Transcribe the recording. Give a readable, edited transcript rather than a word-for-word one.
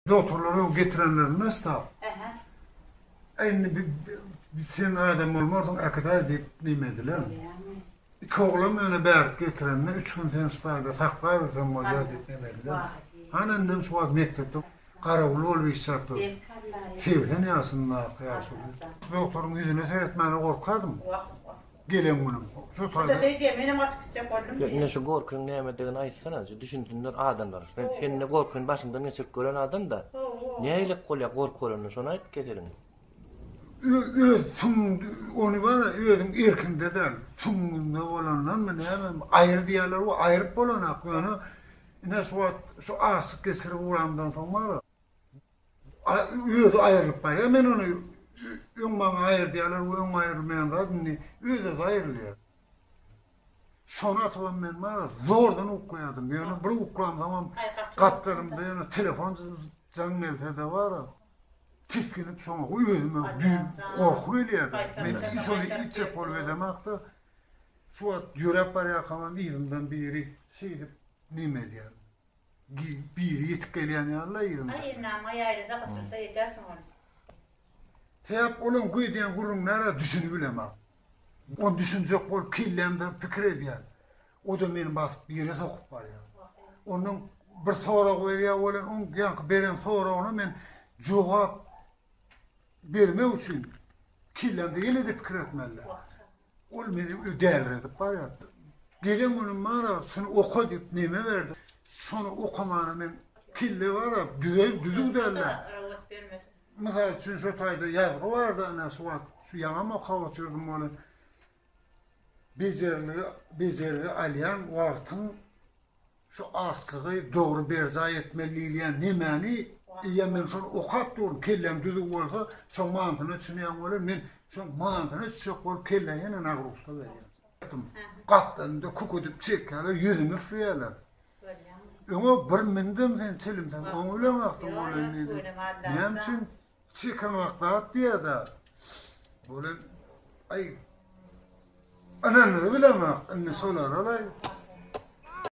Doktorları getirenler nasıl? Aynı sen adam olmadın, akadar deyip demediler. İki oğlan öyle berk getirenler, 3 gün tenistayda taklar ve zamolya deyip demediler. Annem şu an mektepte karavulu ol bir iş yaptı. Sevden yasınlar kıyas oluyor. Doktorun yüzüne seyretmeni korkardım. Gelen günüm. Şu Bu da şey diye, benim açıkça koydum diye. Ne şu korkun neyemediğini aytsana, düşündüğünler adamlar. Sen ne korkun başından geçirip gören adam da. Ne iyilik kolya korkularını sonra ayıp getirin. Onu var ya, özüm erkinde de tümünde olanlar mı ne hemen ayrı diyorlar, o ayrıp olanak yani. Ne şu asık kesiri uğramdan sonra var ya. Özü ayrılıp var ya, ben onu ön ayır diyorlar, o ön ayrılmayan da özü de ayrılıyor. Sonra atılan ben var ya, zordan okuyadım yani, bir okuyam zaman kaplarımda yani, telefon canmelde de var ya. Titkinip sonra özüme korku eliyordu. Ben hiç onu içe kol veremekti. Şu an yürek var yakamam, yerimden biri şey edip nime diyelim. Biri yetik geliyen yanına yerim. Hayır, nama yayla da kasırsa yetersin onu. Teyap olan kuyudiyen kurumlara düşünülemem. O düşünecek ol, killemde fikir ediyen. O da beni basıp bir yere sokup var ya. Onun bir soru veriyor olan, onun yankı veren soru ona ben cevap verme için killemde yine de fikir etmeliler. O beni değerlendirip var ya. Gelen günüm var ya, şunu oku deyip neme verdi. Şunu okumanı ben kille var ya, düzük derler. Mesela için şu tayda yazgı vardı anası var. Şu yanıma kavatıyordum onu. Bezerli alayan vaktin şu aslığı doğru berza etmeliyken nemeni ben şunu okap durum, kellem düzük olsa şu mantığını çınıyan olur, ben şu mantığını çiçek olup kellen yine nağrukta veriyorum. Katlarında kukuduk çekerler, yüzümü füyeler. Ama bir mindim sen çelimsen, onu öyle baktım öyle neydi. Benim için çıkamakta diye de böyle ay ananızı bilemek, anne solar olay.